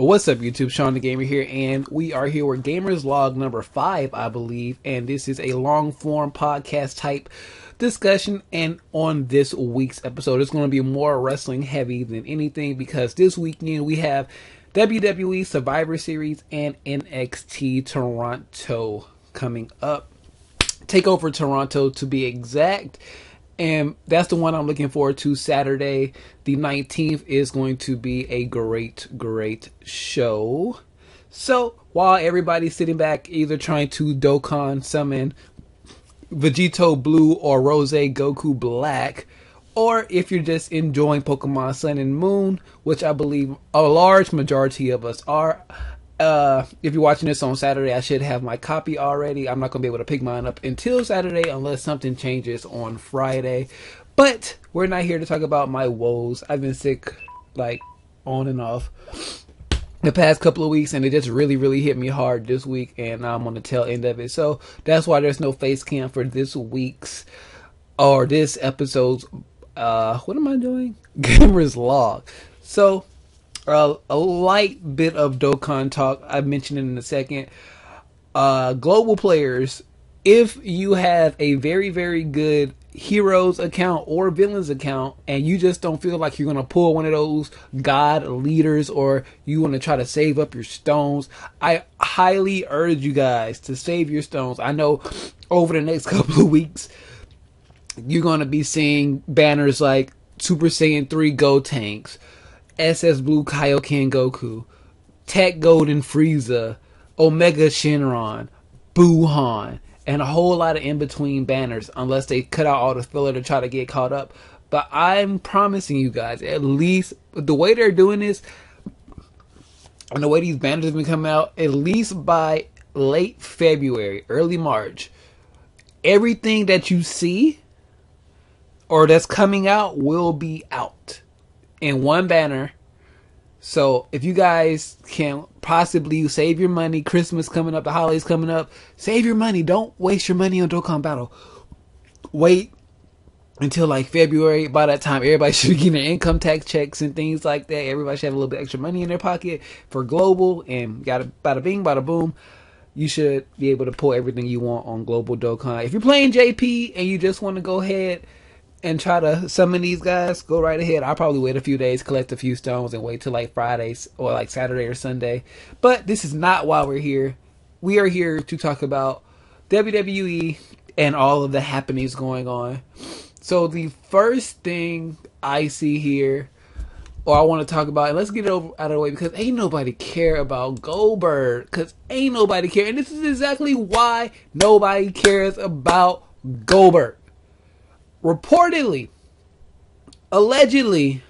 What's up, YouTube? Shawn DaGamer here, and we are here with Gamers Log number 5, I believe, and this is a long-form podcast type discussion. And on this week's episode, it's going to be more wrestling heavy than anything, because this weekend we have WWE Survivor Series and NXT Toronto coming up. TakeOver Toronto, to be exact. And that's the one I'm looking forward to. Saturday, the 19th, is going to be a great show. So, while everybody's sitting back, either trying to Dokkan summon Vegito Blue or Rose Goku Black, or if you're just enjoying Pokemon Sun and Moon, which I believe a large majority of us are. If you're watching this on Saturday, I should have my copy already. I'm not going to be able to pick mine up until Saturday unless something changes on Friday. But we're not here to talk about my woes. I've been sick, like, on and off the past couple of weeks, and it just really hit me hard this week, and I'm on the tail end of it. So that's why there's no face cam for this week's, or this episode's, what am I doing? Gamers Log. So, a light bit of Dokkan talk. I mentioned it in a second. Global players, if you have a very good heroes account or villains account, and you just don't feel like you're going to pull one of those god leaders, or you want to try to save up your stones, I highly urge you guys to save your stones. I know over the next couple of weeks, you're going to be seeing banners like Super Saiyan 3 Gotenks, SS Blue Kaioken Goku, Tech Golden Frieza, Omega Shenron, Buhan, and a whole lot of in-between banners, unless they cut out all the filler to try to get caught up. But I'm promising you guys, at least the way they're doing this, and the way these banners have been coming out, at least by late February, early March, everything that you see or that's coming out will be out in one banner. So if you guys can possibly save your money, Christmas coming up, the holidays coming up, save your money. Don't waste your money on Dokkan Battle. Wait until like February. By that time, everybody should be getting their income tax checks and things like that. Everybody should have a little bit extra money in their pocket for global, and got a bada bing, bada boom. You should be able to pull everything you want on global Dokkan. If you're playing JP and you just want to go ahead and try to summon these guys, go right ahead. I'll probably wait a few days, collect a few stones, and wait till like Fridays or like Saturday or Sunday. But this is not why we're here. We are here to talk about WWE and all of the happenings going on. So the first thing I see here, or I want to talk about, and let's get it out of the way, because ain't nobody care about Goldberg. Because ain't nobody care. And this is exactly why nobody cares about Goldberg. Reportedly, allegedly,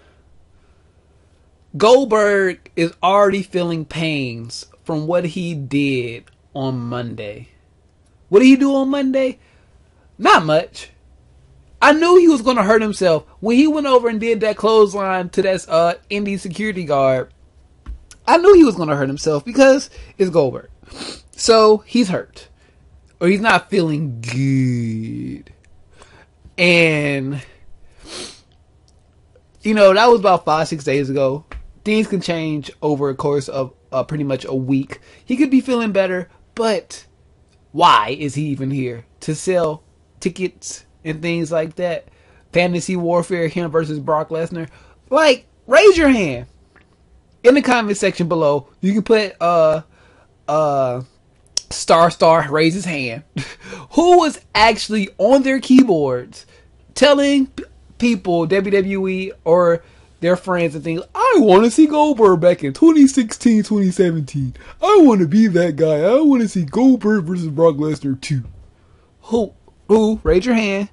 Goldberg is already feeling pains from what he did on Monday. What did he do on Monday? Not much. I knew he was going to hurt himself when he went over and did that clothesline to that indie security guard. I knew he was going to hurt himself because it's Goldberg. So he's hurt, or he's not feeling good. And, you know, that was about 5-6 days ago. Things can change over a course of pretty much a week. He could be feeling better, but why is he even here? To sell tickets and things like that? Fantasy warfare, him versus Brock Lesnar? Like, raise your hand in the comment section below. You can put Star raise his hand. Who was actually on their keyboards telling people, WWE or their friends and things, I want to see Goldberg back in 2016, 2017. I want to be that guy. I want to see Goldberg versus Brock Lesnar too. Who? Raise your hand.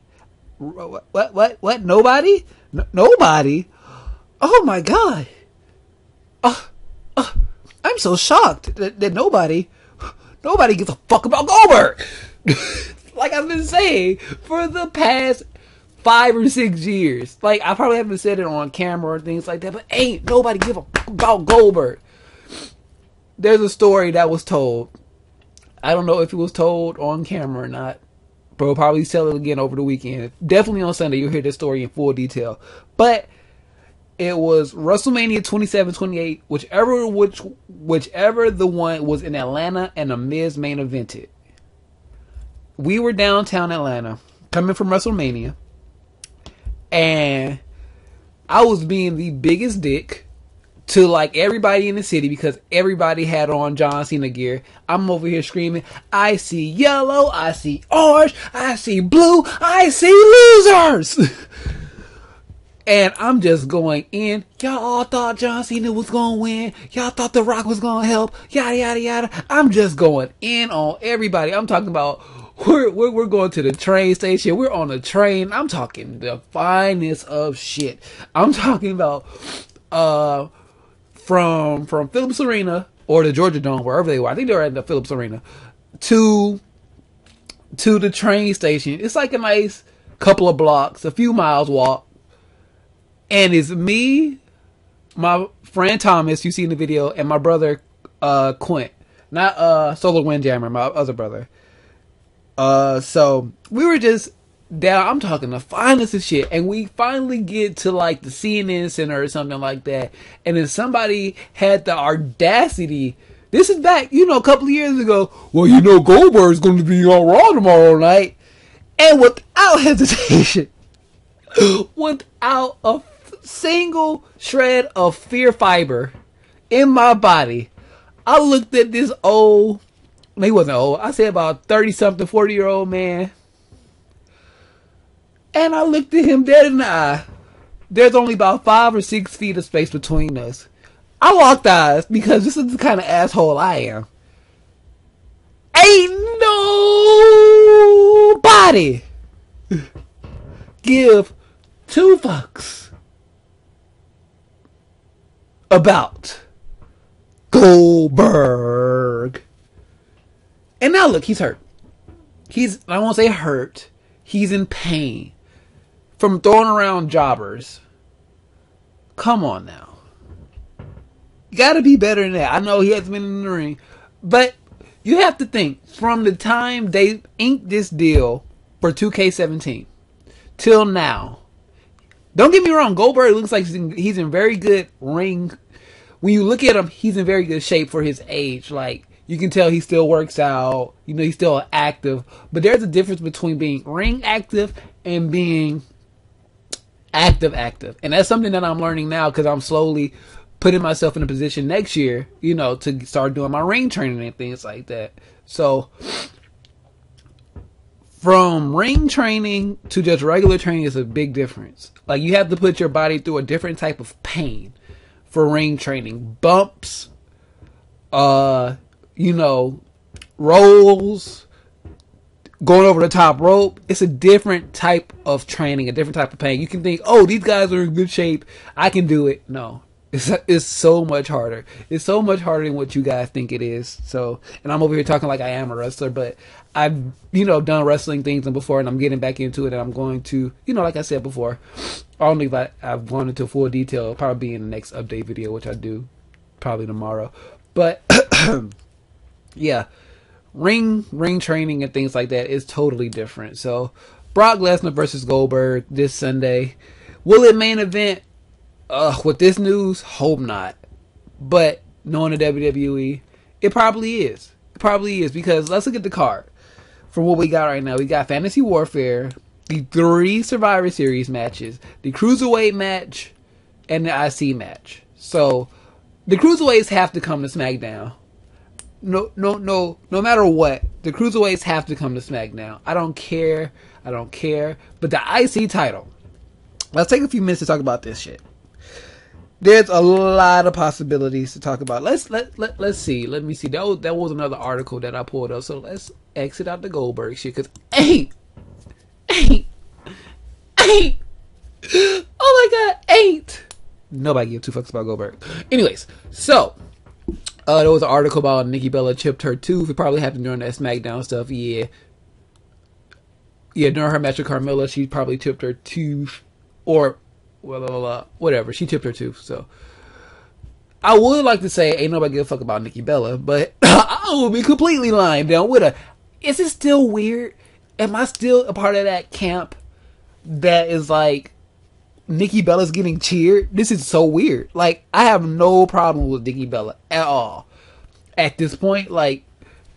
What? Nobody? Nobody? Oh my God. I'm so shocked that nobody gives a fuck about Goldberg. Like I've been saying for the past 5 or 6 years. Like, I probably haven't said it on camera or things like that, but ain't nobody give a fuck about Goldberg. There's a story that was told. I don't know if it was told on camera or not, but we'll probably tell it again over the weekend. Definitely on Sunday, you'll hear this story in full detail. But It was WrestleMania 27, 28, whichever the one was in Atlanta and the Miz main evented. We were downtown Atlanta, coming from WrestleMania, and I was being the biggest dick to like everybody in the city because everybody had on John Cena gear. I'm over here screaming, I see yellow, I see orange, I see blue, I see losers. And I'm just going in. Y'all all thought John Cena was going to win. Y'all thought The Rock was going to help. Yada, yada, yada. I'm just going in on everybody. I'm talking about we're going to the train station. We're on a train. I'm talking the finest of shit. I'm talking about from Phillips Arena or the Georgia Dome, wherever they were. I think they were at the Phillips Arena to the train station. It's like a nice couple of blocks, a few miles walk. And it's me, my friend Thomas, you see in the video, and my brother Quint. Not Solar Windjammer, my other brother. So we were just down, I'm talking the finest of shit, and we finally get to like the CNN Center or something like that, and then somebody had the audacity, this is back, a couple of years ago, well, Goldberg's going to be on Raw tomorrow night, and without hesitation, without a single shred of fear fiber in my body, I looked at this old, he wasn't old, I say about 30-something, 40-year-old man, and I looked at him dead in the eye. There's only about 5 or 6 feet of space between us. I locked eyes because this is the kind of asshole I am. Ain't nobody give 2 fucks about Goldberg. And now look, he's hurt. I won't say hurt. He's in pain from throwing around jobbers. Come on now. You gotta be better than that. I know he hasn't been in the ring, but you have to think from the time they inked this deal for 2K17 till now. Don't get me wrong, Goldberg looks like he's in very good ring. When you look at him, he's in very good shape for his age. Like, you can tell he still works out. He's still active. But there's a difference between being ring active and being active. And that's something that I'm learning now because I'm slowly putting myself in a position next year, to start doing my ring training and things like that. So, from ring training to just regular training is a big difference. Like, you have to put your body through a different type of pain for ring training. Bumps, rolls, going over the top rope. It's a different type of training, a different type of pain. You can think, oh, these guys are in good shape, I can do it. No. It's so much harder. It's so much harder than what you guys think it is. So, and I'm over here talking like I am a wrestler, but I've, done wrestling things before, and I'm getting back into it, and I'm going to, like I said before, I don't think I've gone into full detail. It'll probably be in the next update video, which I do probably tomorrow. But, yeah, ring training and things like that is totally different. So, Brock Lesnar versus Goldberg this Sunday. Will it main event? With this news, hope not. But knowing the WWE, it probably is. It probably is, because let's look at the card for what we got right now. We got Fantasy Warfare, the 3 Survivor Series matches, the Cruiserweight match, and the IC match. So the Cruiserweights have to come to SmackDown. No matter what, the Cruiserweights have to come to SmackDown. I don't care. But the IC title, let's take a few minutes to talk about this shit. There's a lot of possibilities to talk about. Let's see. Let me see. That was another article that I pulled up. So let's exit out the Goldberg shit, because ain't. Oh my God, ain't. Nobody give 2 fucks about Goldberg. Anyways, so there was an article about Nikki Bella chipped her tooth. It probably happened during that SmackDown stuff. Yeah, during her match with Carmella, she probably chipped her tooth, or whatever. She tipped her tooth. So I would like to say ain't nobody give a fuck about Nikki Bella, but I will be completely lying down with her. Is it still weird? Am I still a part of that camp that is like, Nikki Bella's getting cheered. This is so weird. Like, I have no problem with Nikki Bella at all. At this point, like,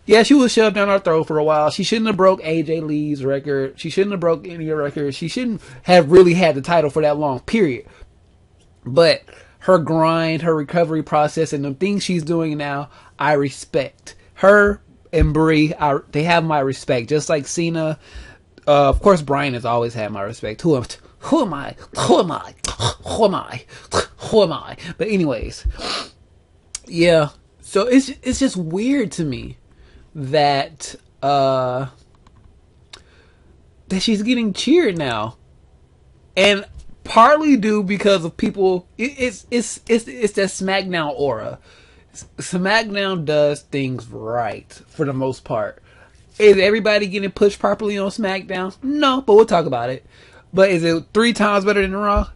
yeah, she was shoved down our throat for a while. She shouldn't have broke AJ Lee's record. She shouldn't have broke any records. She shouldn't have really had the title for that long, period. But her grind, her recovery process, and the things she's doing now, I respect. Her and Brie, they have my respect. Just like Cena. Of course, Bryan has always had my respect. Who am I? But anyways, yeah. So it's just weird to me that that she's getting cheered now, and partly due because of people. It's that SmackDown aura. SmackDown does things right for the most part. Is everybody getting pushed properly on SmackDown? No, but we'll talk about it. But is it 3 times better than Raw?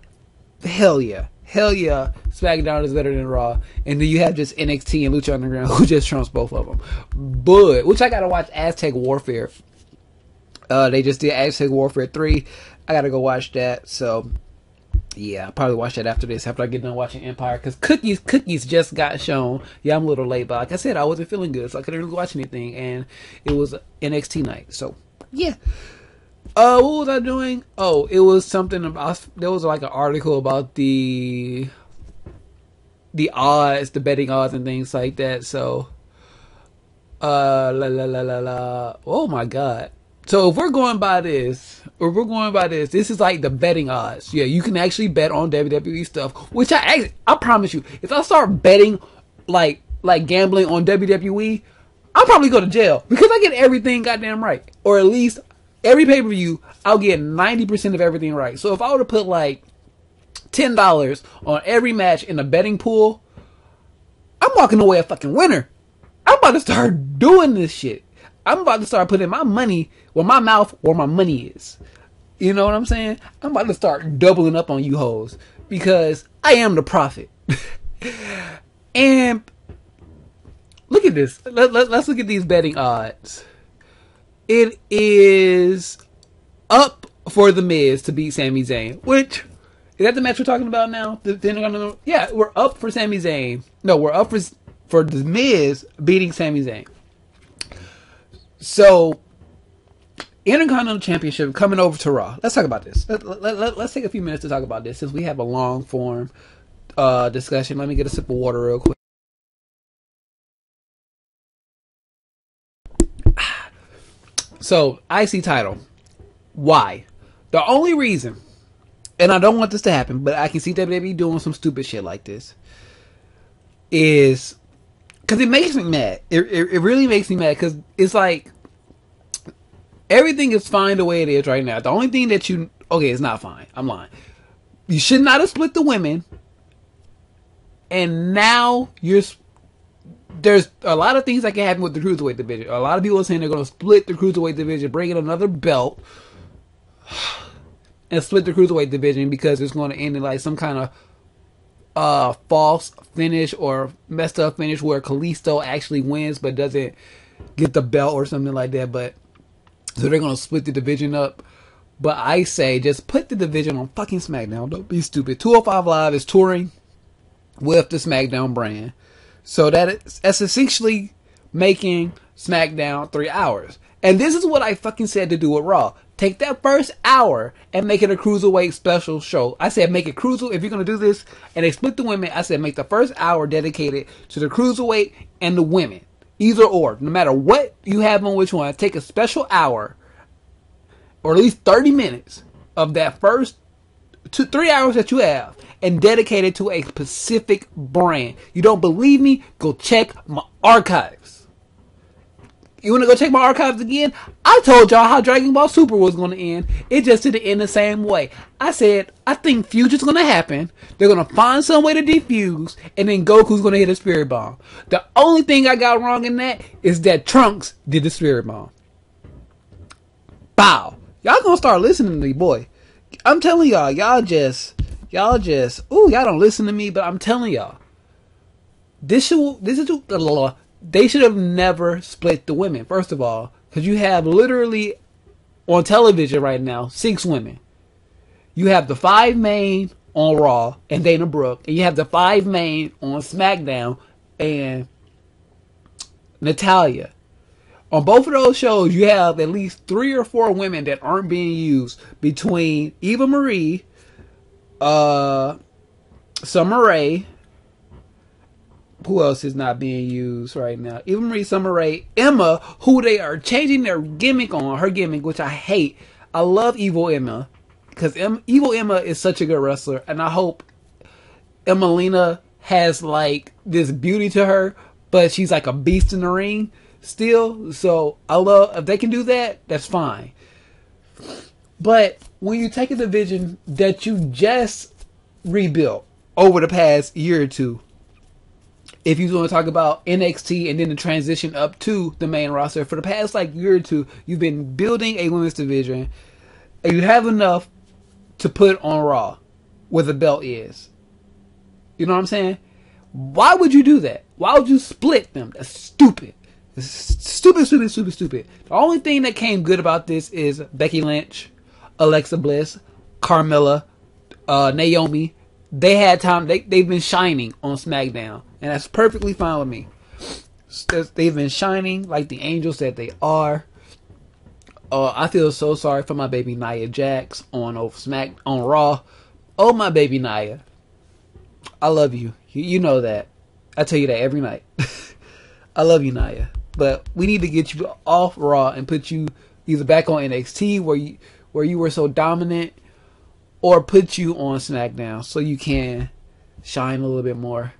Hell yeah. Hell yeah. SmackDown is better than Raw. And then you have just NXT and Lucha Underground, who just trumps both of them. But, which I gotta watch Aztec Warfare. They just did Aztec Warfare 3. I gotta go watch that. So, yeah, I'll probably watch that after this, after I get done watching Empire. Because Cookies just got shown. Yeah, I'm a little late, but like I said, I wasn't feeling good, so I couldn't really watch anything. And it was NXT night. So, yeah. What was I doing? Oh, it was something about, there was like an article about the odds, the betting odds and things like that. So, oh my God. So if we're going by this, this is like the betting odds. Yeah, you can actually bet on WWE stuff, which I promise you, if I start betting like gambling on WWE, I'll probably go to jail because I get everything goddamn right. Or at least every pay-per-view, I'll get 90% of everything right. So if I were to put like $10 on every match in a betting pool, I'm walking away a fucking winner. I'm about to start doing this shit. I'm about to start putting my money where my mouth, where my money is. You know what I'm saying? I'm about to start doubling up on you hoes because I am the prophet. And look at this. Let's look at these betting odds. It is up for The Miz to beat Sami Zayn, which, is that the match we're talking about now? Yeah, we're up for Sami Zayn. No, we're up for The Miz beating Sami Zayn. So, Intercontinental Championship coming over to Raw. Let's talk about this. Let's take a few minutes to talk about this since we have a long form discussion. Let me get a sip of water real quick. So, IC title. Why? The only reason, and I don't want this to happen, but I can see WWE doing some stupid shit like this, is because it makes me mad. It really makes me mad because it's like everything is fine the way it is right now. The only thing that okay, it's not fine. I'm lying. You should not have split the women, and now there's a lot of things that can happen with the cruiserweight division. A lot of people are saying they're going to split the cruiserweight division, bring in another belt, and split the cruiserweight division because it's going to end in like some kind of false finish or messed up finish where Kalisto actually wins but doesn't get the belt or something like that. But so they're going to split the division up. But I say just put the division on fucking SmackDown. Don't be stupid. 205 Live is touring with the SmackDown brand. So that's essentially making SmackDown 3 hours. And this is what I fucking said to do with Raw. Take that first hour and make it a cruiserweight special show. I said make it cruiser if you're going to do this. And they split the women. I said make the first hour dedicated to the cruiserweight and the women. Either or. No matter what you have on which one. Take a special hour or at least 30 minutes of that first 3 hours that you have and dedicate it to a specific brand. You don't believe me? Go check my archives. You want to go check my archives again? I told y'all how Dragon Ball Super was going to end. It just didn't end the same way. I said, I think Future's going to happen. They're going to find some way to defuse, and then Goku's going to hit a Spirit Bomb. The only thing I got wrong in that is that Trunks did the Spirit Bomb. Bow. Y'all going to start listening to me, boy. I'm telling y'all, y'all just, ooh, y'all don't listen to me, but I'm telling y'all, they should have never split the women, first of all, because you have literally, on television right now, 6 women. You have the 5 main on Raw and Dana Brooke, and you have the 5 main on SmackDown and Natalya. On both of those shows, you have at least 3 or 4 women that aren't being used between Eva Marie, Summer Rae. Who else is not being used right now? Eva Marie, Summer Rae, Emma, who they are changing their gimmick on, her gimmick, which I hate. I love Evil Emma, because Evil Emma is such a good wrestler, and I hope Emelina has like this beauty to her, but she's like a beast in the ring still. So I love, if they can do that, that's fine. But when you take a division that you just rebuilt over the past year or two, if you want to talk about NXT and then the transition up to the main roster, for the past like year or two, you've been building a women's division, and you have enough to put on Raw where the belt is. You know what I'm saying? Why would you do that? Why would you split them? That's stupid. It's stupid, stupid, stupid, stupid. The only thing that came good about this is Becky Lynch, Alexa Bliss, Carmella, Naomi. They had time. They've been shining on SmackDown, and that's perfectly fine with me. They've been shining like the angels that they are. I feel so sorry for my baby Nia Jax on Raw. Oh, my baby Nia, I love you. You know that. I tell you that every night. I love you, Nia. But we need to get you off Raw and put you either back on NXT where you were so dominant, or put you on SmackDown so you can shine a little bit more.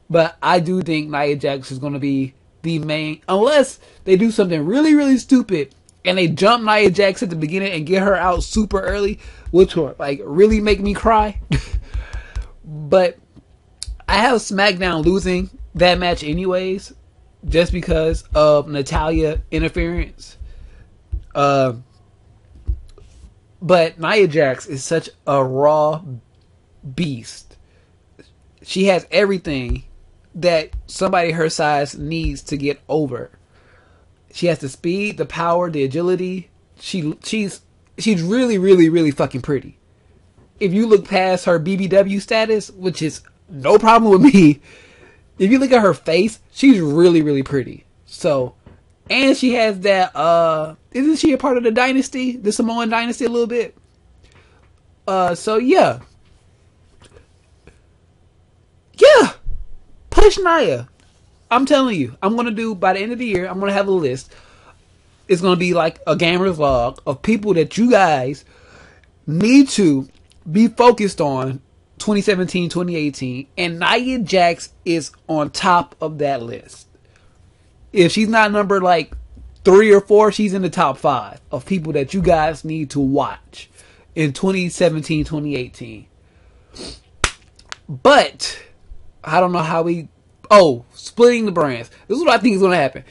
But I do think Nia Jax is going to be the main, unless they do something really, really stupid and they jump Nia Jax at the beginning and get her out super early, which will like really make me cry. But I have SmackDown losing that match anyways, just because of Natalya interference. But Nia Jax is such a raw beast. She has everything that somebody her size needs to get over. She has the speed, the power, the agility. She's really, really, really fucking pretty. If you look past her BBW status, which is no problem with me, if you look at her face, she's really, really pretty. So, and she has that, isn't she a part of the dynasty? The Samoan dynasty a little bit? So yeah. Yeah! Push Nia. I'm telling you, I'm going to do, by the end of the year, I'm going to have a list. It's going to be like a gamer's log of people that you guys need to be focused on 2017, 2018. And Nia Jax is on top of that list. If she's not number like 3 or 4, she's in the top 5 of people that you guys need to watch in 2017, 2018. But I don't know how splitting the brands. This is what I think is going to happen.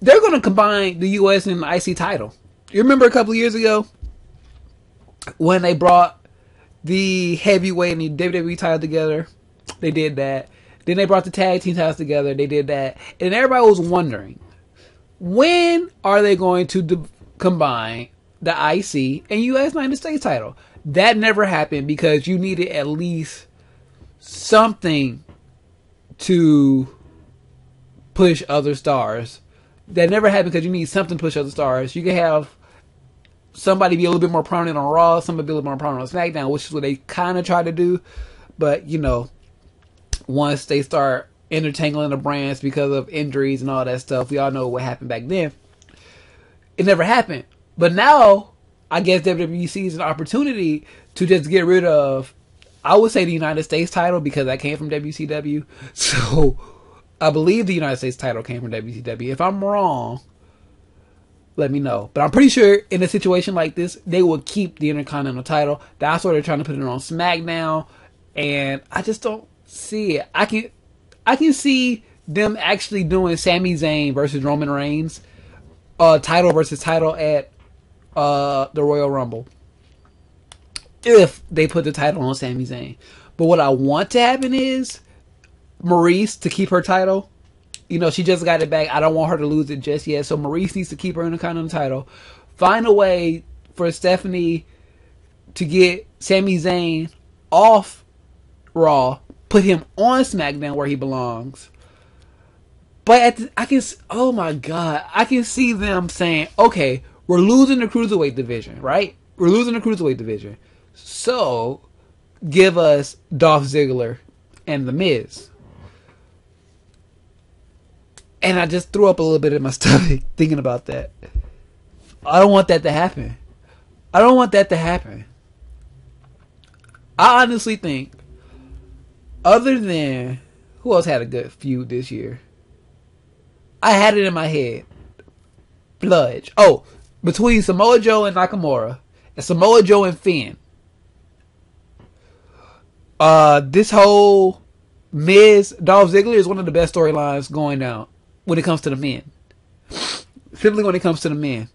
They're going to combine the US and the IC title. You remember a couple of years ago when they brought the heavyweight and the WWE title together? They did that. Then they brought the tag team titles together. They did that. And everybody was wondering, when are they going to combine the IC and US United States title? That never happened because you needed at least something to push other stars. That never happened because you need something to push other stars. You can have somebody be a little bit more prominent on Raw, somebody be a little more prominent on SmackDown, which is what they kind of try to do. But, you know, once they start intertangling the brands because of injuries and all that stuff, we all know what happened back then. It never happened. But now, I guess WWE sees an opportunity to just get rid of, I would say, the United States title, because that came from WCW. So, I believe the United States title came from WCW. If I'm wrong, let me know. But I'm pretty sure in a situation like this, they will keep the Intercontinental title. That's why they're trying to put it on SmackDown. And I just don't see it. I can see them actually doing Sami Zayn versus Roman Reigns, title versus title at the Royal Rumble, if they put the title on Sami Zayn. But what I want to happen is Maurice to keep her title. You know, she just got it back. I don't want her to lose it just yet. So Maurice needs to keep her Intercontinental title. Find a way for Stephanie to get Sami Zayn off Raw, put him on SmackDown where he belongs. But oh my God, I can see them saying, okay, we're losing the Cruiserweight division, right? We're losing the Cruiserweight division. So, give us Dolph Ziggler and The Miz. And I just threw up a little bit in my stomach thinking about that. I don't want that to happen. I don't want that to happen. I honestly think, other than, who else had a good feud this year? I had it in my head. Bludge. Oh, between Samoa Joe and Nakamura, and Samoa Joe and Finn. This whole Miz Dolph Ziggler is one of the best storylines going down when it comes to the men. Simply when it comes to the men.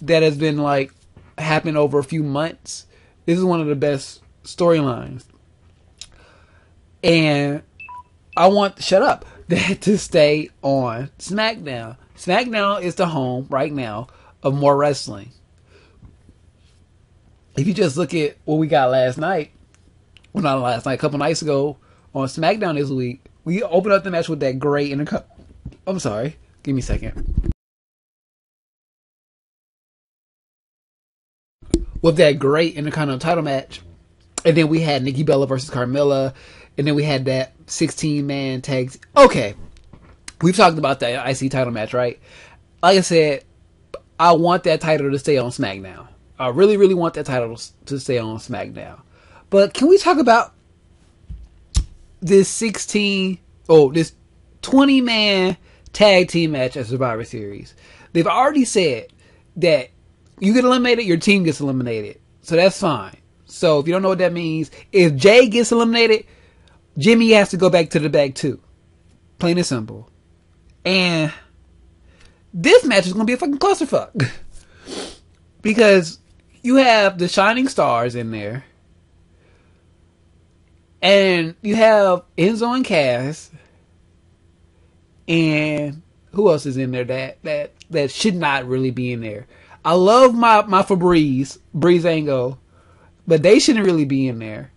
That has been like happened over a few months. This is one of the best storylines. And I want that to stay on SmackDown. SmackDown is the home right now of more wrestling. If you just look at what we got last night, well, not last night, a couple nights ago on SmackDown this week, we opened up the match with that great I'm sorry, give me a second. With that great Intercontinental title match, and then we had Nikki Bella versus Carmella, and then we had that 16-man tag. Okay, we've talked about that IC title match, right? Like I said, I want that title to stay on SmackDown. I really, really want that title to stay on SmackDown. But can we talk about this 20-man tag team match at Survivor Series? They've already said that you get eliminated, your team gets eliminated. So that's fine. So if you don't know what that means, if Jay gets eliminated, Jimmy has to go back to the back too. Plain and simple. And this match is going to be a fucking clusterfuck. Because you have the Shining Stars in there. And you have Enzo and Cass. And who else is in there that should not really be in there? I love my Febreze, Breezango, but they shouldn't really be in there.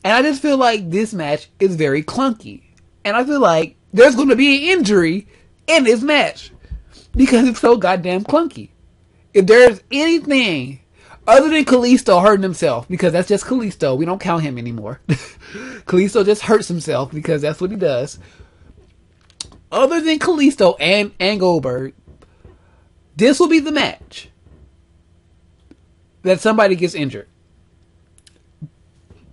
And I just feel like this match is very clunky. And I feel like there's going to be an injury in this match because it's so goddamn clunky. If there's anything other than Kalisto hurting himself, because that's just Kalisto, we don't count him anymore. Kalisto just hurts himself because that's what he does. Other than Kalisto and Goldberg, this will be the match that somebody gets injured.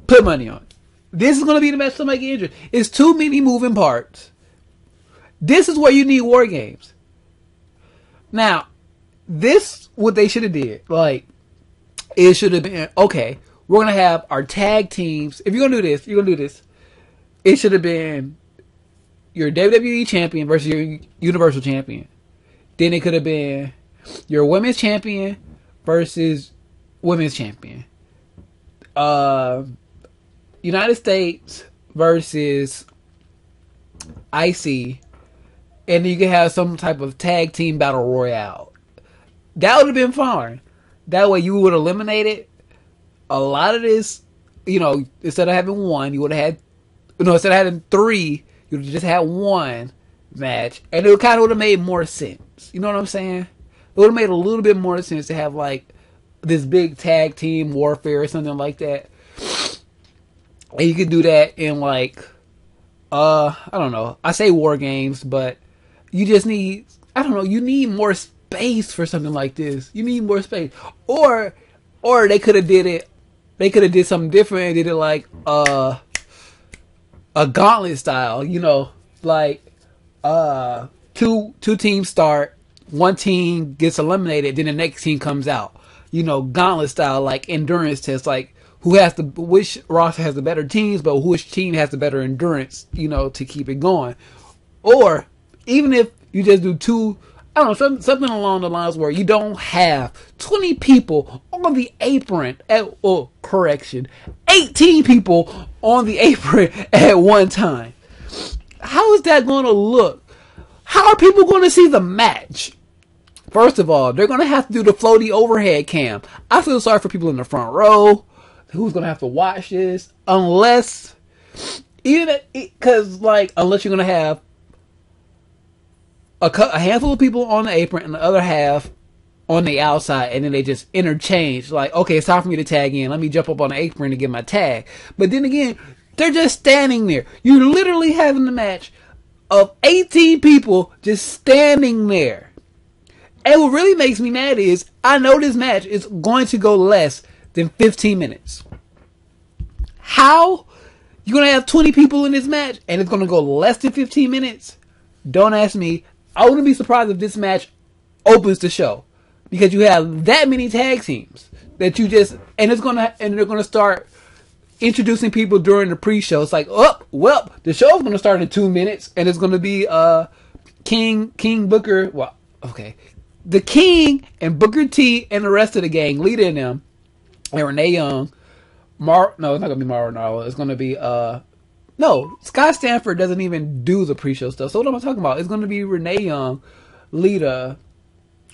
Put money on it. This is going to be the match somebody gets injured. It's too many moving parts. This is where you need war games. Now, this, what they should have did, like, it should have been, okay, we're going to have our tag teams. If you're going to do this, it should have been your WWE champion versus your Universal champion. Then it could have been your women's champion versus women's champion. United States versus IC. And then you can have some type of tag team battle royale. That would have been fine. That way you would eliminate it. A lot of this, instead of having one, you would have had, instead of having three, you would have just had one match. And it kind of would have made more sense. You know what I'm saying? It would have made a little bit more sense to have like this big tag team warfare or something like that. And you could do that in like, I don't know. I say war games, but you just need, you need more space for something like this. You need more space. Or they could have did something different and did it like, a gauntlet style, like, two teams start, one team gets eliminated, then the next team comes out. Gauntlet style, like endurance test, like which roster has the better teams, but which team has the better endurance, to keep it going. Or even if you just do two, I don't know, something along the lines where you don't have 20 people on the apron 18 people on the apron at one time. How is that going to look? How are people going to see the match? First of all, they're going to have to do the floaty overhead cam. I feel sorry for people in the front row. who's gonna have to watch this, unless because unless you're gonna have a handful of people on the apron and the other half on the outside, and then they just interchange. Like, okay, it's time for me to tag in. Let me jump up on the apron to get my tag. But then again, they're just standing there. You're literally having a match of 18 people just standing there. And what really makes me mad is I know this match is going to go less than 15 minutes. How? You're going to have 20 people in this match and it's going to go less than 15 minutes? Don't ask me. I wouldn't be surprised if this match opens the show, because you have that many tag teams that you just, and they're going to start introducing people during the pre-show. It's like, oh, well, the show's going to start in 2 minutes, and it's going to be King Booker, well, okay, the King and Booker T and the rest of the gang, Lita and them, and Renee Young. No, it's not going to be Mauro Ranallo. It's going to be no, Scott Stanford doesn't even do the pre-show stuff. So what am I talking about? It's going to be Renee Young, Lita,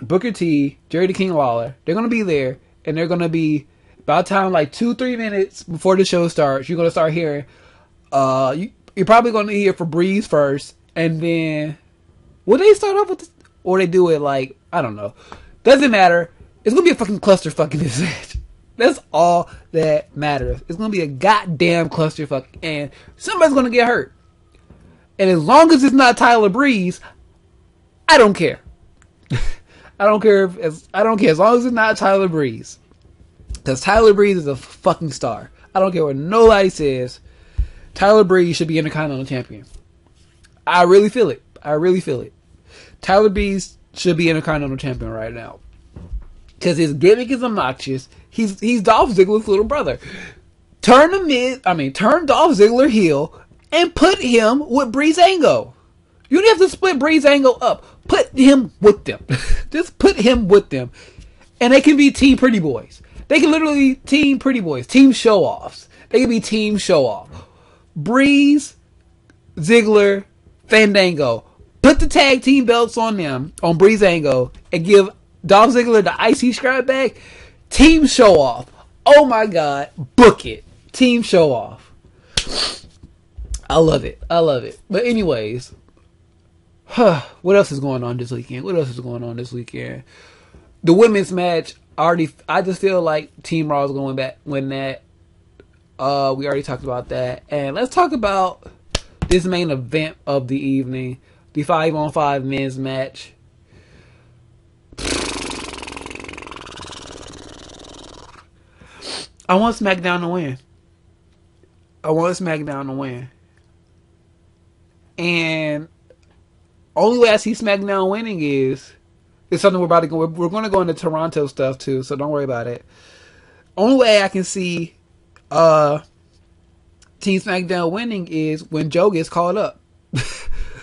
Booker T, Jerry the King Lawler. They're going to be there, and they're going to be about time, like 2-3 minutes before the show starts. You're going to start hearing, you're probably going to hear Febreze first, and then will they start off with this, or they do it like, I don't know. Doesn't matter. It's going to be a fucking clusterfuck in this match. That's all that matters. It's going to be a goddamn clusterfuck, and somebody's going to get hurt. And as long as it's not Tyler Breeze, I don't care. I don't care as long as it's not Tyler Breeze. Because Tyler Breeze is a fucking star. I don't care what nobody says. Tyler Breeze should be Intercontinental Champion. I really feel it. Tyler Breeze should be Intercontinental Champion right now. Because his gimmick is obnoxious. He's Dolph Ziggler's little brother. Turn Dolph Ziggler heel and put him with Breezango. You don't have to split Breezango up. Put him with them. Just put him with them. And they can be Team Pretty Boys. They can literally Team Pretty Boys. Team Show-Offs. They can be Team Show-Off. Breeze, Ziggler, Fandango. Put the tag team belts on them, on Breezango, and give Dolph Ziggler the IC strap back. Team Show-Off. Oh my god. Book it. Team Show-Off. I love it. But anyways, what else is going on this weekend? The women's match, I just feel like Team Raw is going to win that. We already talked about that. And let's talk about this main event of the evening. The 5-on-5 men's match. I want SmackDown to win. And only way I see SmackDown winning is something we're about to go. We're going to go into Toronto stuff too, so don't worry about it. Only way I can see Team SmackDown winning is when Joe gets called up.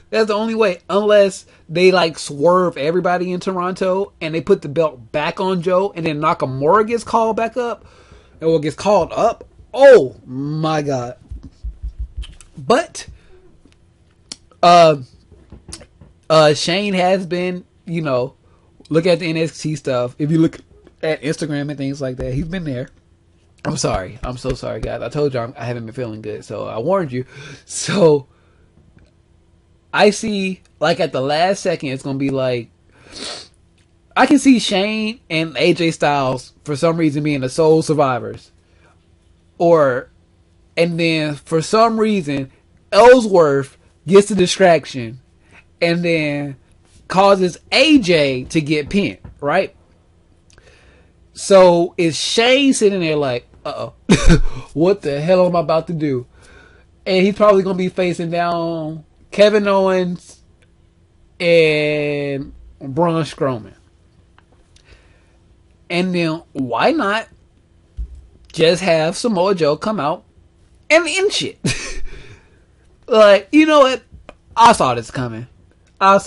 That's the only way, unless they swerve everybody in Toronto and they put the belt back on Joe, and then Nakamura gets called back up. Or gets called up. Oh my god. But Shane has been, look at the NXT stuff. If you look at Instagram and things like that, he's been there. I'm sorry. I'm so sorry, guys. I told you I haven't been feeling good, so I warned you. So I see, at the last second, it's going to be I can see Shane and AJ Styles for some reason being the sole survivors. And then for some reason, Ellsworth gets the distraction and then causes AJ to get pinned, right? So is Shane sitting there uh-oh, what the hell am I about to do? And he's probably going to be facing down Kevin Owens and Braun Strowman. And then why not just have Samoa Joe come out and end shit? You know what? I saw this coming. Ooh.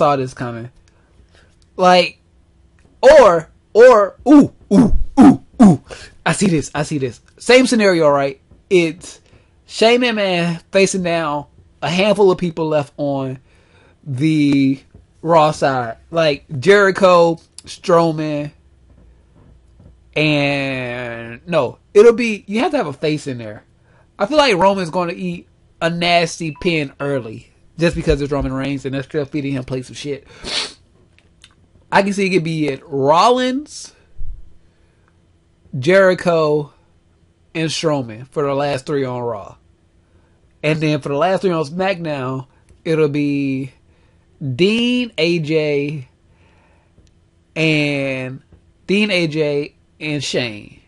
I see this. Same scenario, right? It's Shane McMahon facing down a handful of people left on the Raw side. Jericho, Strowman, And no, it'll be, you have to have a face in there. I feel like Roman's going to eat a nasty pin early just because it's Roman Reigns and they're still feeding him plates of shit. I can see it could be at Rollins, Jericho, and Strowman for the last 3 on Raw. And then for the last 3 on SmackDown, it'll be Dean, AJ, and Shane.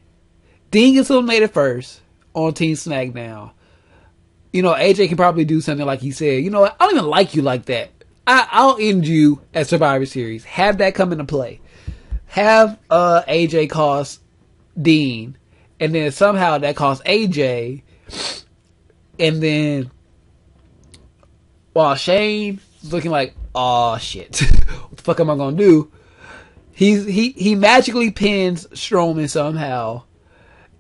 Dean gets eliminated first on Team SmackDown. You know, AJ can probably do something like he said, you know what, I don't even like you like that. I'll end you at Survivor Series. Have that come into play. Have AJ cost Dean, and then somehow that costs AJ, and then while Shane is looking like, oh shit, what the fuck am I gonna do? He magically pins Strowman somehow,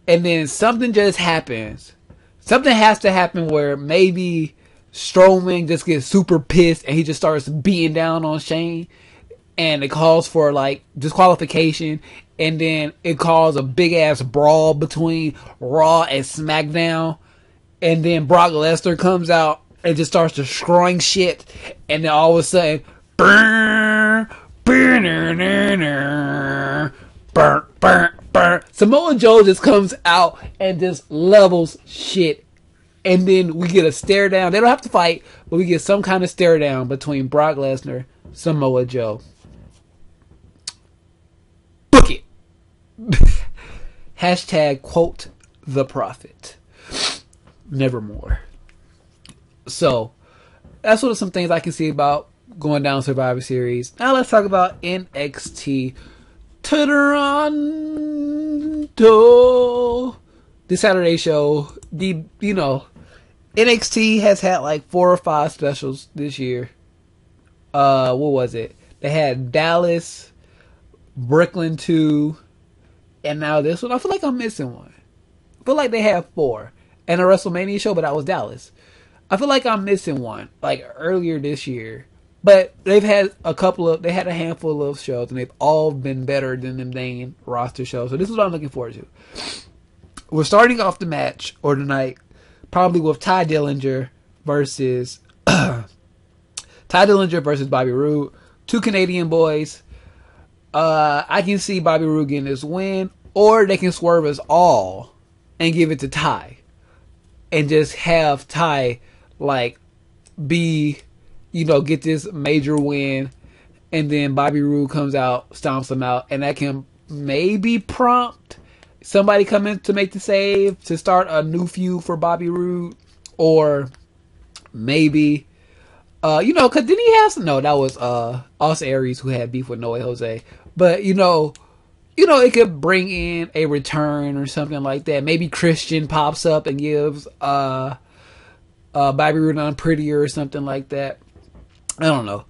and then something just happens. Something has to happen where maybe Strowman just gets super pissed and he just starts beating down on Shane, and it calls for like disqualification, and then it calls a big ass brawl between Raw and SmackDown, and then Brock Lesnar comes out and just starts destroying shit, and then all of a sudden, Samoa Joe just comes out and just levels shit. And then we get a stare down. They don't have to fight, but we get some kind of stare down between Brock Lesnar, Samoa Joe. Book it. Hashtag quote the prophet. Nevermore. So, that's what some things I can see about going down Survivor Series. Now let's talk about NXT Toronto. This Saturday show, NXT has had like 4 or 5 specials this year. What was it? They had Dallas, Brooklyn 2, and now this one. I feel like I'm missing one. I feel like they have 4. And a WrestleMania show, but that was Dallas. I feel like I'm missing one, like earlier this year. But they've had they had a handful of shows, and they've all been better than the main roster shows. So this is what I'm looking forward to. We're starting off the match, or the night, probably with Ty Dillinger versus Bobby Roode. 2 Canadian boys. I can see Bobby Roode getting this win, or they can swerve us all and give it to Ty, and just have Ty like get this major win, and then Bobby Roode comes out, stomps him out, and that can maybe prompt somebody come in to make the save to start a new feud for Bobby Roode, or maybe, cause didn't he have some? No, that was Austin Aries who had beef with Noe Jose. But it could bring in a return or something like that. Maybe Christian pops up and gives Bobby Roode on prettier or something like that. I don't know.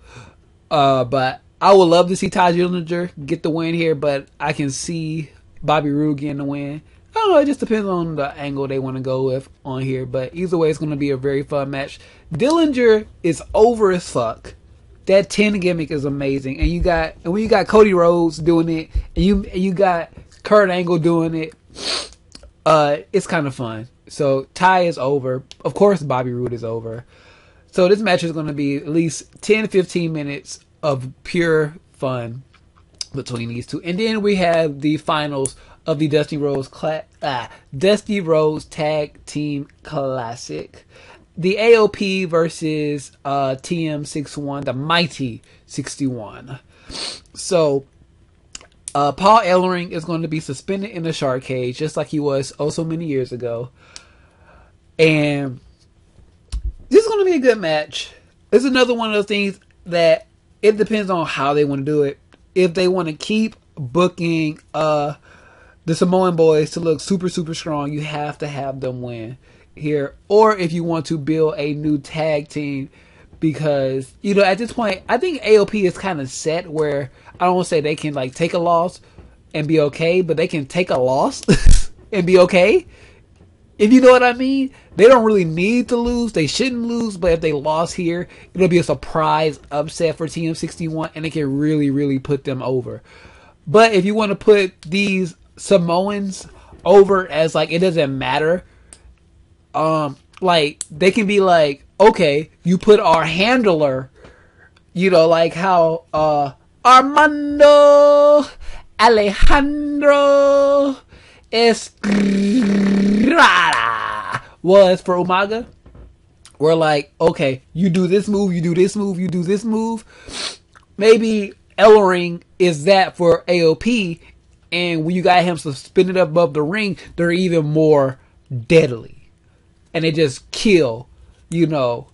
But I would love to see Ty Dillinger get the win here, but I can see Bobby Roode getting the win. I don't know, it just depends on the angle they want to go with on here. But either way, it's going to be a very fun match. Dillinger is over as fuck. That 10 gimmick is amazing. And when you got Cody Rhodes doing it, and you got Kurt Angle doing it, it's kind of fun. So Ty is over. Of course, Bobby Roode is over. So this match is going to be at least 10-15 minutes of pure fun between these two. And then we have the finals of the Dusty Rhodes Tag Team Classic. The AOP versus TM61, the Mighty 61. So, Paul Ellering is going to be suspended in the shark cage, just like he was so many years ago. And this is going to be a good match. It's another one of those things that it depends on how they want to do it. If they want to keep booking the Samoan boys to look super, super strong, you have to have them win here. Or if you want to build a new tag team, because, at this point, I think AOP is kind of set where I don't want to say they can like take a loss and be okay, but they can take a loss and be okay. If you know what I mean, they don't really need to lose. They shouldn't lose, but if they lost here, it'll be a surprise upset for TM61, and it can really, really put them over. But if you want to put these Samoans over as like, it doesn't matter. Like, they can be like, okay, you put our handler, you know, like how, Armando Alejandro Estrada was for Umaga. We're like, okay, you do this move, you do this move, you do this move. Maybe Ellering is that for AOP, and when you got him suspended above the ring, they're even more deadly. And they just kill, you know,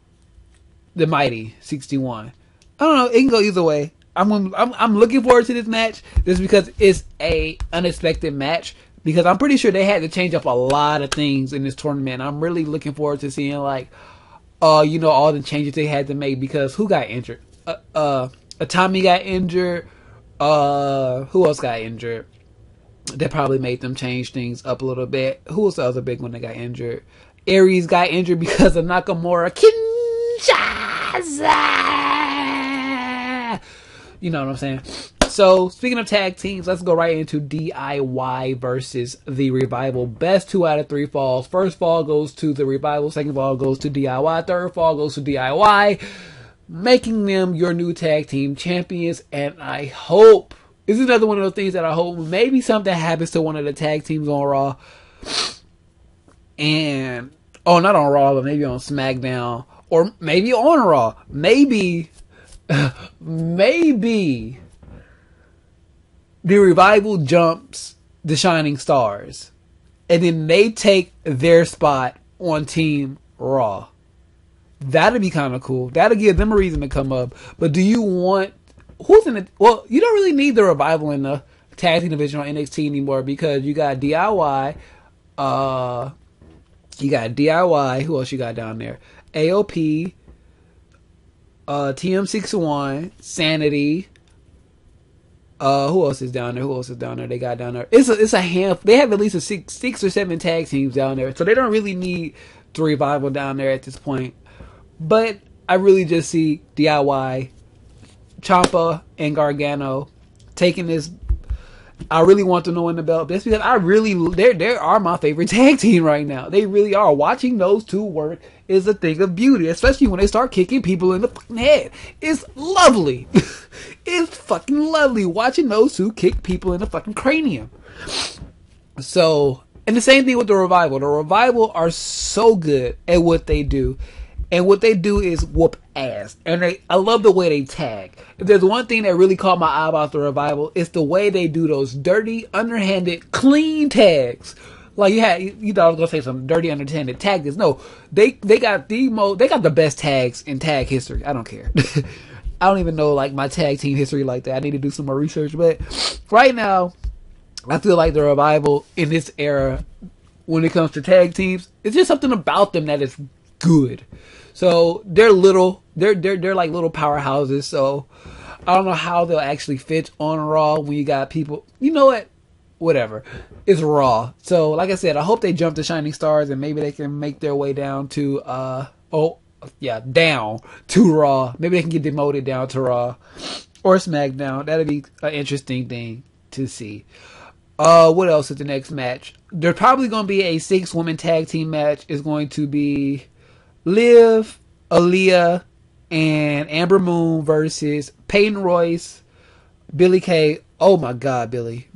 the mighty 61. I don't know. It can go either way. I'm looking forward to this match just because it's a unexpected match. Because I'm pretty sure they had to change up a lot of things in this tournament. I'm really looking forward to seeing like, you know, all the changes they had to make. Because who got injured? Atami got injured. Who else got injured? That probably made them change things up a little bit. Who was the other big one that got injured? Aries got injured because of Nakamura. Kinshasa! You know what I'm saying? So, speaking of tag teams, let's go right into DIY versus the Revival. Best 2 out of 3 falls. First fall goes to the Revival. Second fall goes to DIY. Third fall goes to DIY. Making them your new tag team champions. And I hope, this is another one of those things that I hope maybe something happens to one of the tag teams on Raw. And, oh, not on Raw, but maybe on SmackDown. Or maybe on Raw. Maybe the Revival jumps the Shining Stars. And then they take their spot on Team Raw. That'd be kind of cool. That'll give them a reason to come up. But do you want, who's in the, well, you don't really need the Revival in the tag team division on NXT anymore, because you got DIY, who else you got down there? AOP, TM61, Sanity. Who else is down there? They got down there. It's a handful. They have at least six or seven tag teams down there, so they don't really need the Revival down there at this point. But I really just see DIY, Ciampa, and Gargano taking this. I really want them to win the belt. That's because they are my favorite tag team right now. They really are. Watching those two work is a thing of beauty, especially when they start kicking people in the fucking head. It's lovely. It's fucking lovely watching those two kick people in the fucking cranium. So, and the same thing with the Revival. The Revival are so good at what they do. And what they do is whoop ass. And I love the way they tag. If there's one thing that really caught my eye about the Revival, it's the way they do those dirty, underhanded, clean tags. Like you thought I was gonna say some dirty, underhanded tags. No, they got the best tags in tag history. I don't care. I don't even know like my tag team history like that. I need to do some more research. But right now, I feel like the Revival in this era, when it comes to tag teams, it's just something about them that is good. So they're like little powerhouses. So I don't know how they'll actually fit on Raw when you got people. You know what? Whatever. It's Raw. So like I said, I hope they jump the Shining Stars and maybe they can make their way down to down to Raw. Maybe they can get demoted down to Raw or SmackDown. That'd be an interesting thing to see. What else is the next match? There's probably going to be a 6-woman tag team match. It's going to be Liv, Aaliyah, and Amber Moon versus Peyton Royce, Billy Kay. Oh my God, Billy.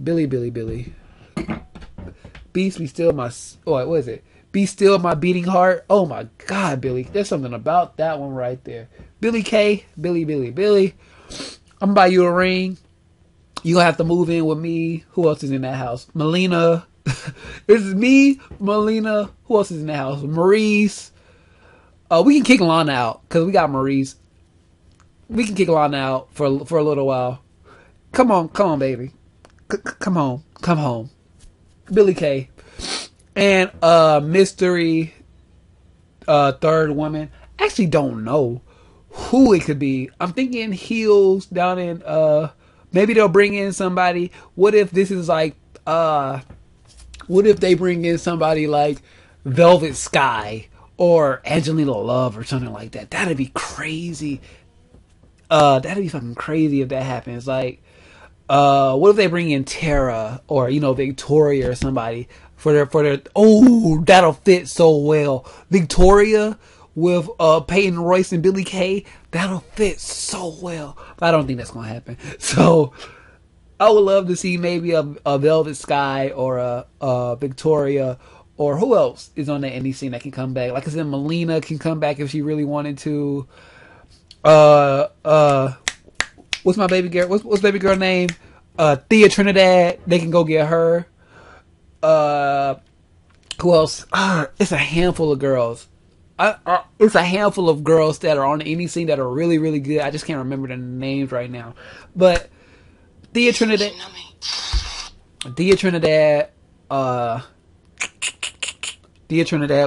Beast, be still my. Oh, what is it? Be still my beating heart. Oh my God, Billy. There's something about that one right there. Billy Kay, Billy. I'm gonna buy you a ring. You gonna have to move in with me. Who else is in that house? Melina. This is me, Melina. Who else is in that house? Maurice. We can kick Lana out because we got Maurice. We can kick Lana out for a little while. Come on, baby. Come home. Billy Kay. And mystery third woman. Actually don't know who it could be. I'm thinking heels down in maybe they'll bring in somebody. What if this is like what if they bring in somebody like Velvet Sky or Angelina Love or something like that? That'd be crazy. That'd be fucking crazy if that happens. Like what if they bring in Tara or, Victoria or somebody for their, oh, that'll fit so well. Victoria with, Peyton Royce and Billy Kay, that'll fit so well. But I don't think that's going to happen. So, I would love to see maybe a Velvet Sky or a Victoria, or who else is on the indie scene that can come back. Like I said, Melina can come back if she really wanted to. What's my baby girl? What's baby girl name? Thea Trinidad. They can go get her. Who else? It's a handful of girls. It's a handful of girls that are on the indie scene that are really, really good. I just can't remember the names right now. But Thea Trinidad. Thea Trinidad.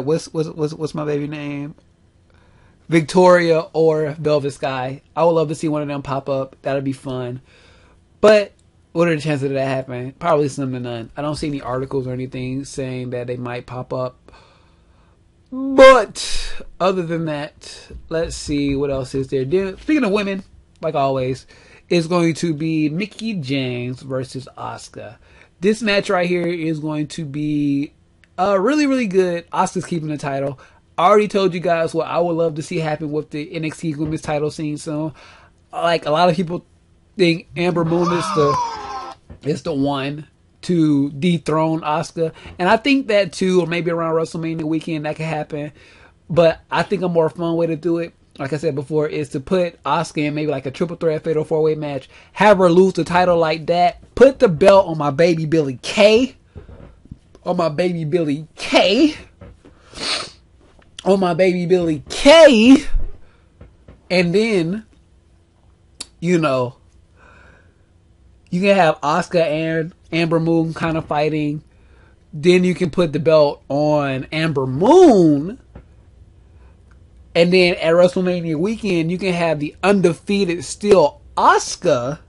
What's my baby name? Victoria or Velvet Sky. I would love to see one of them pop up. That'd be fun. But what are the chances of that happening? Probably slim to none. I don't see any articles or anything saying that they might pop up. But other than that, let's see what else is there. Speaking of women, like always, it's going to be Mickie James versus Asuka. This match right here is going to be really, really good. Asuka's keeping the title. I already told you guys what I would love to see happen with the NXT Women's title scene soon. Like, a lot of people think Amber Moon is the one to dethrone Asuka. And I think that too, or maybe around WrestleMania weekend that could happen. But I think a more fun way to do it, like I said before, is to put Asuka in maybe like a triple threat fatal 4-way match. Have her lose the title like that. Put the belt on my baby Billy Kay. On my baby Billy Kay. On my baby Billy Kay. And then, you can have Asuka and Amber Moon kind of fighting. Then you can put the belt on Amber Moon. And then at WrestleMania weekend, you can have the undefeated still Asuka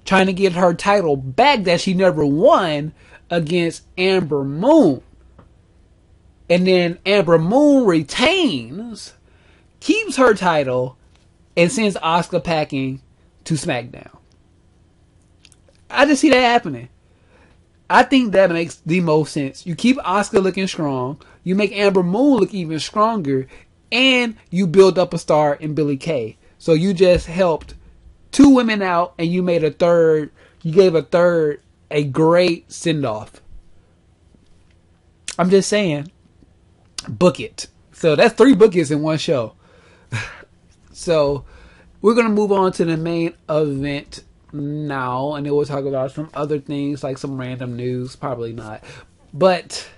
trying to get her title back that she never won against Amber Moon. And then Amber Moon retains, keeps her title, and sends Asuka packing to SmackDown. I just see that happening. I think that makes the most sense. You keep Asuka looking strong, you make Amber Moon look even stronger, and you build up a star in Billy Kay. So you just helped two women out, and you made a third, you gave a third a great send-off. I'm just saying. Book it. So that's 3 bookings in one show. So we're going to move on to the main event now, and then we'll talk about some other things, like some random news. Probably not. But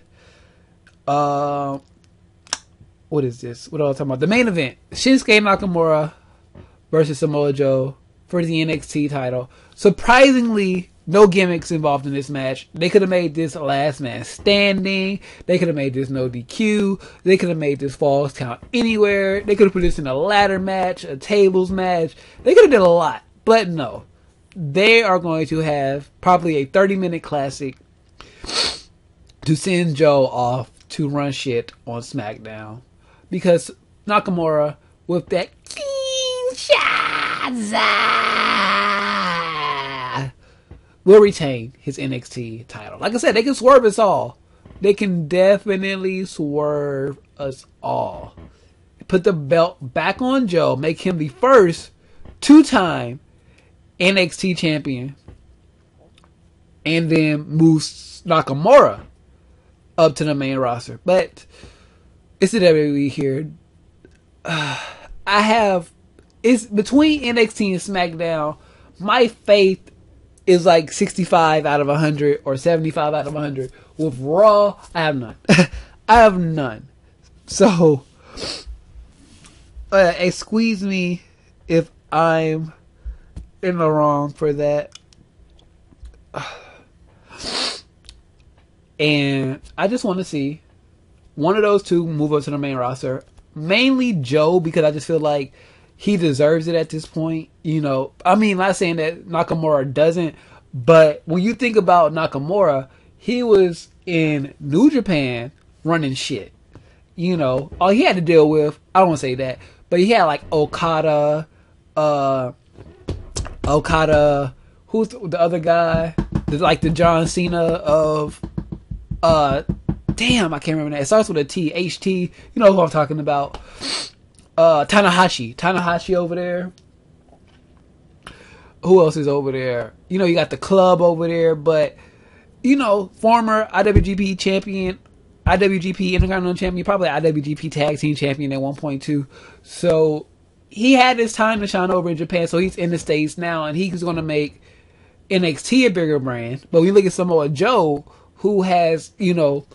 what is this? What am I talking about? The main event. Shinsuke Nakamura versus Samoa Joe for the NXT title. Surprisingly, no gimmicks involved in this match. They could have made this last man standing. They could have made this no DQ. They could have made this falls count anywhere. They could have put this in a ladder match, a tables match. They could have done a lot. But no. They are going to have probably a 30-minute classic to send Joe off to run shit on SmackDown. Because Nakamura, with that will retain his NXT title. Like I said, they can swerve us all. They can definitely swerve us all. Put the belt back on Joe. Make him the first 2-time NXT champion. And then move Nakamura up to the main roster. But it's the WWE here. It's between NXT and SmackDown. My faith is like 65 out of 100 or 75 out of 100. With Raw, I have none. I have none. So, excuse me if I'm in the wrong for that. And I just want to see one of those two move up to the main roster. Mainly Joe, because I just feel like he deserves it at this point. I mean, not saying that Nakamura doesn't, but when you think about Nakamura, he was in New Japan running shit. All he had to deal with, I don't want to say that, but he had like Okada, who's the other guy? Like the John Cena of damn, I can't remember that. It starts with a T. HT. You know who I'm talking about. Tanahashi over there. Who else is over there? You know, you got the club over there, but you know, former IWGP champion, IWGP Intercontinental champion, probably IWGP Tag Team champion at one point too. So he had his time to shine over in Japan, so he's in the States now, and he's going to make NXT a bigger brand. But we look at Samoa Joe, who has, you know,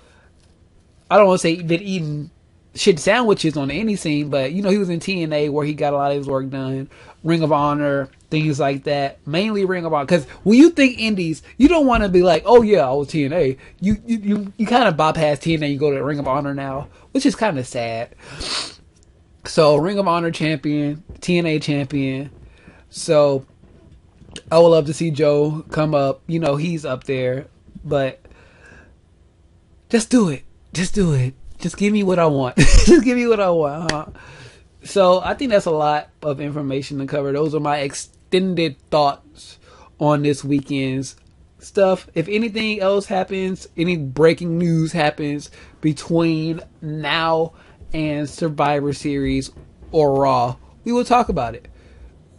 I don't want to say been eating shit sandwiches on any scene, but you know, he was in TNA where he got a lot of his work done, Ring of Honor, things like that. Mainly Ring of Honor, because when you think indies, you don't want to be like, oh yeah, I was TNA. You kind of bypass TNA, you go to Ring of Honor now, which is kind of sad. So Ring of Honor champion, TNA champion. So I would love to see Joe come up. You know, he's up there, but just do it. Just do it. Just give me what I want. Just give me what I want. Huh? So I think that's a lot of information to cover. Those are my extended thoughts on this weekend's stuff. If anything else happens, any breaking news happens between now and Survivor Series or Raw, we will talk about it.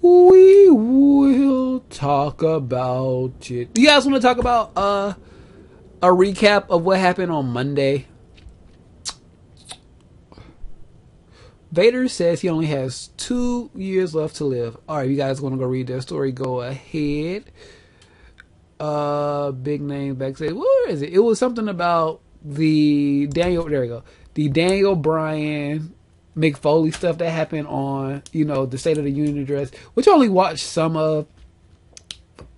We will talk about it. Do you guys want to talk about a recap of what happened on Monday? Vader says he only has 2 years left to live. Alright, you guys want to go read their story? Go ahead. Big name backstage. Where is it? It was something about the Daniel. There we go. The Daniel Bryan Mick Foley stuff that happened on, you know, the State of the Union address, which I only watched some of.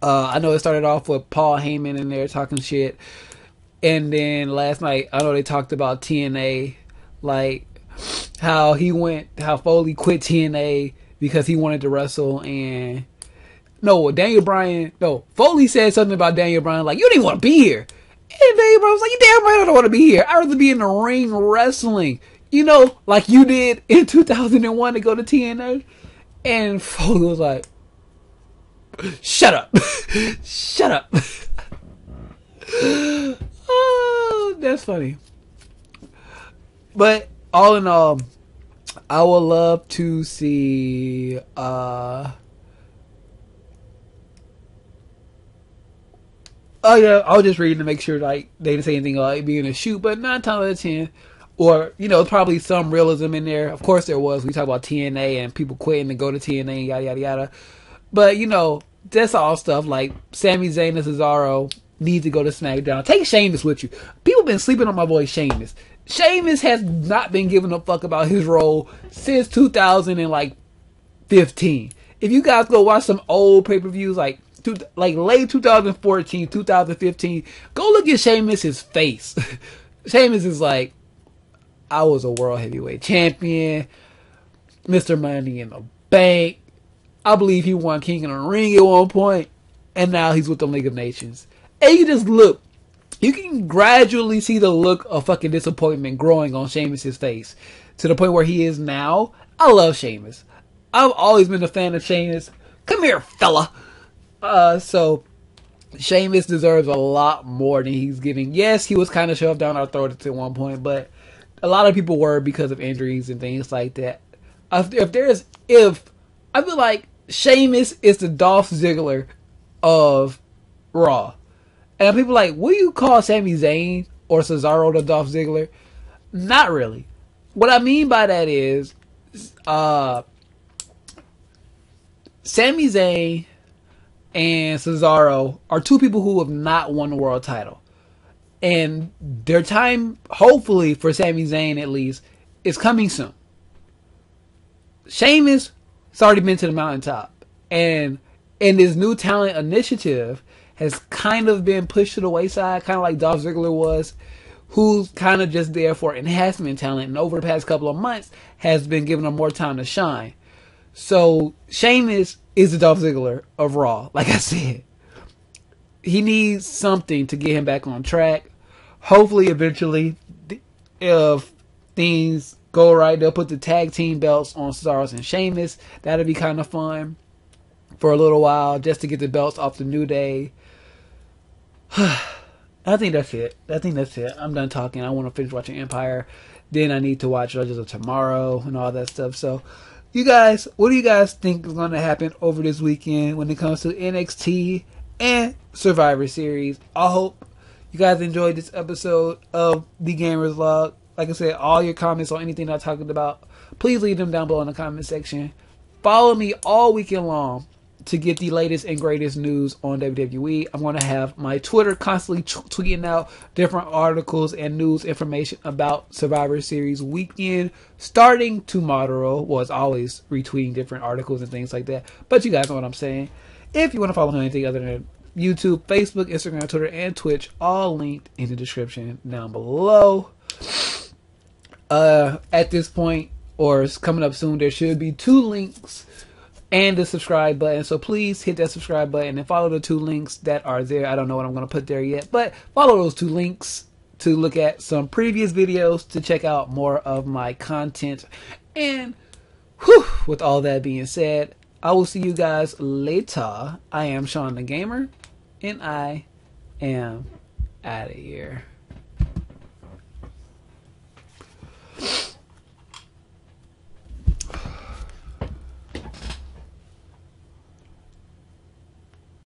I know it started off with Paul Heyman in there talking shit, and then last night I know they talked about TNA, like how Foley quit TNA because he wanted to wrestle, and Foley said something about Daniel Bryan, like, you didn't want to be here. And Daniel Bryan was like, you damn right I don't want to be here. I'd rather be in the ring wrestling. You know, like you did in 2001 to go to TNA. And Foley was like, shut up. Shut up. Oh, that's funny. But all in all, I would love to see oh yeah, I was just reading to make sure like they didn't say anything like being a shoot, but 9 times out of 10, or you know, probably some realism in there. Of course there was. We talk about TNA and people quitting to go to TNA and yada yada yada. But you know, that's all stuff like Sami Zayn and Cesaro need to go to SmackDown. Take Sheamus with you. People been sleeping on my boy Sheamus. Sheamus has not been giving a fuck about his role since 2015. If you guys go watch some old pay-per-views like late 2014, 2015, go look at Sheamus' face. Sheamus is like, I was a world heavyweight champion, Mr. Money in the Bank. I believe he won King of the Ring at one point, and now he's with the League of Nations. And you just look. You can gradually see the look of fucking disappointment growing on Sheamus' face to the point where he is now. I love Sheamus. I've always been a fan of Sheamus. Come here, fella. So Sheamus deserves a lot more than he's getting. Yes, he was kind of shoved down our throat at one point, but a lot of people were because of injuries and things like that. I feel like Sheamus is the Dolph Ziggler of Raw. And people are like, will you call Sami Zayn or Cesaro the Dolph Ziggler? Not really. What I mean by that is, Sami Zayn and Cesaro are two people who have not won the world title. And their time, hopefully for Sami Zayn at least, is coming soon. Sheamus has already been to the mountaintop. And in this new talent initiative, has kind of been pushed to the wayside, kind of like Dolph Ziggler was, who's kind of just there for enhancement talent, and over the past couple of months has been given him more time to shine. So Sheamus is the Dolph Ziggler of Raw, like I said. He needs something to get him back on track. Hopefully, eventually, if things go right, they'll put the tag team belts on Cesaro and Sheamus. That'll be kind of fun. for a little while just to get the belts off the New Day. I think that's it. I'm done talking. I want to finish watching Empire. Then I need to watch Legends of Tomorrow and all that stuff. So, you guys, what do you guys think is going to happen over this weekend when it comes to NXT and Survivor Series? I hope you guys enjoyed this episode of The Gamers Log. Like I said, all your comments on anything I talked about, please leave them down below in the comment section. Follow me all weekend long to get the latest and greatest news on WWE. I'm going to have my Twitter constantly tweeting out different articles and news information about Survivor Series weekend starting tomorrow. Well, it's always retweeting different articles and things like that. But you guys know what I'm saying. If you want to follow me on anything other than YouTube, Facebook, Instagram, Twitter, and Twitch, all linked in the description down below. At this point, or it's coming up soon, there should be 2 links and the subscribe button. So please hit that subscribe button and follow the 2 links that are there. I don't know what I'm going to put there yet, but follow those 2 links to look at some previous videos, to check out more of my content. And with all that being said, I will see you guys later. I am Shawn DaGamer, and I am out of here.